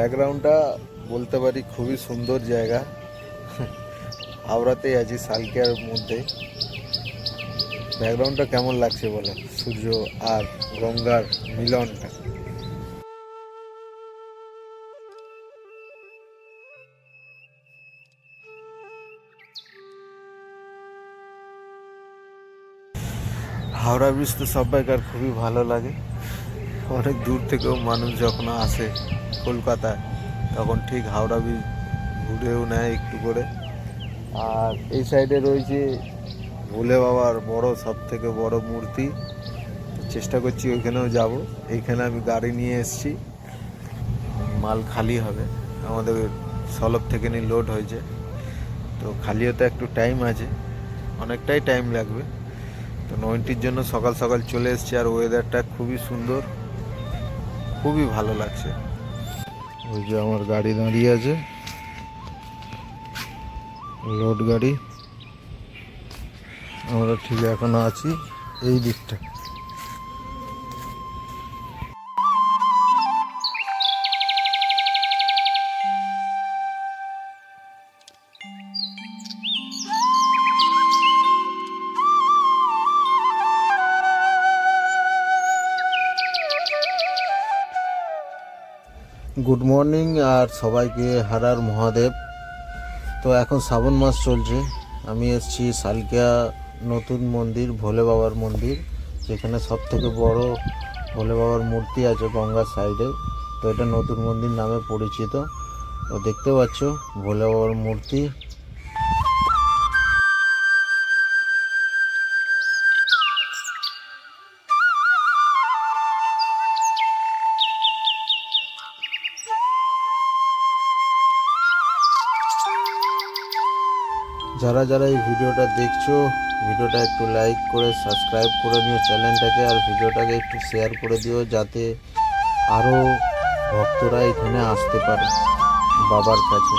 ব্যাকগ্রাউন্ডটা বলতে পারি খুবই সুন্দর জায়গা। হাওড়াতেই আছি, সালকিয়ার মধ্যে। ব্যাকগ্রাউন্ডটা কেমন লাগছে বলো, সূর্য আর গঙ্গার মিলনটা। হাওড়া ব্রিজ তো সবাইকার খুবই ভালো লাগে। অনেক দূর থেকেও মানুষ যখন আসে কলকাতায়, তখন ঠিক হাওড়া ব্রিজ ঘুরেও নেয় একটু করে। আর এই সাইডে রয়েছে ভোলে বাবার সব থেকে বড় মূর্তি। চেষ্টা করছি ওইখানেও যাব। এইখানে আমি গাড়ি নিয়ে এসেছি, মাল খালি হবে, আমাদের সলভ থেকে নিয়ে লোড হয়েছে, তো খালি হতে একটু টাইম আছে, অনেকটাই টাইম লাগবে। তো 90-র জন্য সকাল সকাল চলে এসেছি। আর ওয়েদারটা খুবই সুন্দর, খুবই ভালো লাগছে। ওই যে আমার গাড়ি দাঁড়িয়ে আছে, লোড গাড়ি। আমরা ঠিক এখনো আছি এই দিকটা। গুড মর্নিং আর সবাইকে হর হর মহাদেব। তো এখন শ্রাবণ মাস চলছে। আমি এসেছি সালকিয়া নতুন মন্দির, ভোলে বাবার মন্দির, যেখানে সব থেকে বড় ভোলে বাবার মূর্তি আছে গঙ্গার সাইডে। তো এটা নতুন মন্দির নামে পরিচিত। তো দেখতে পাচ্ছ ভোলে বাবার মূর্তি। যারা যারা এই ভিডিওটা দেখছো, ভিডিওটা একটু লাইক করে সাবস্ক্রাইব করে নিও চ্যানেলটাকে, আর ভিডিওটাকে একটু শেয়ার করে দিও, যাতে আরও ভক্তরা এখানে আসতে পারে বাবার কাছে।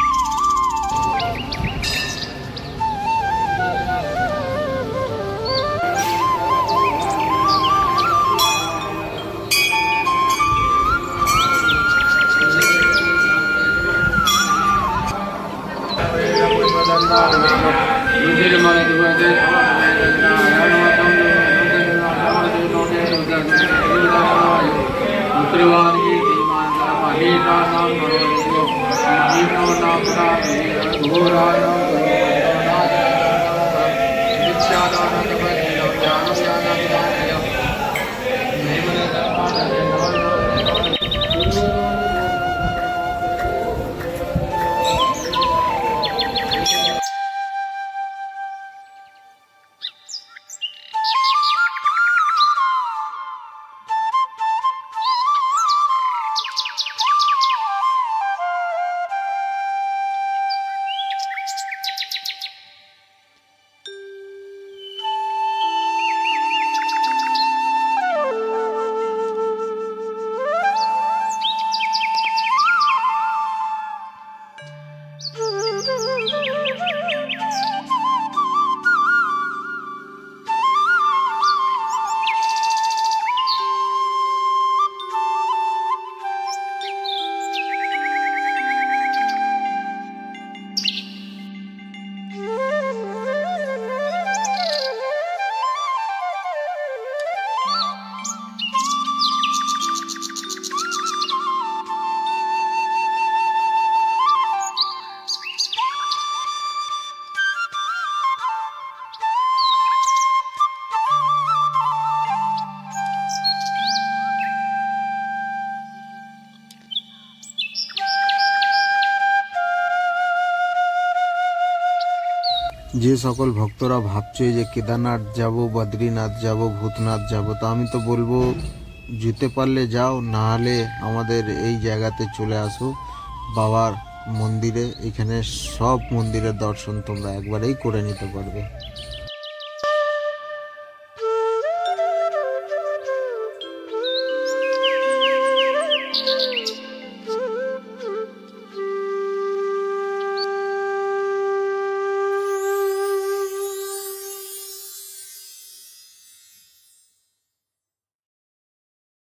যে সকল ভক্তরা ভাবছে যে কেদারনাথ যাব, বদ্রীনাথ যাব, ভূতনাথ যাব, তো আমি তো বলবো যেতে পারলে যাও, না হলে আমাদের এই জায়গাতে চলে আসো বাবার মন্দিরে। এখানে সব মন্দিরের দর্শন তোমরা একবারেই করে নিতে পারবে।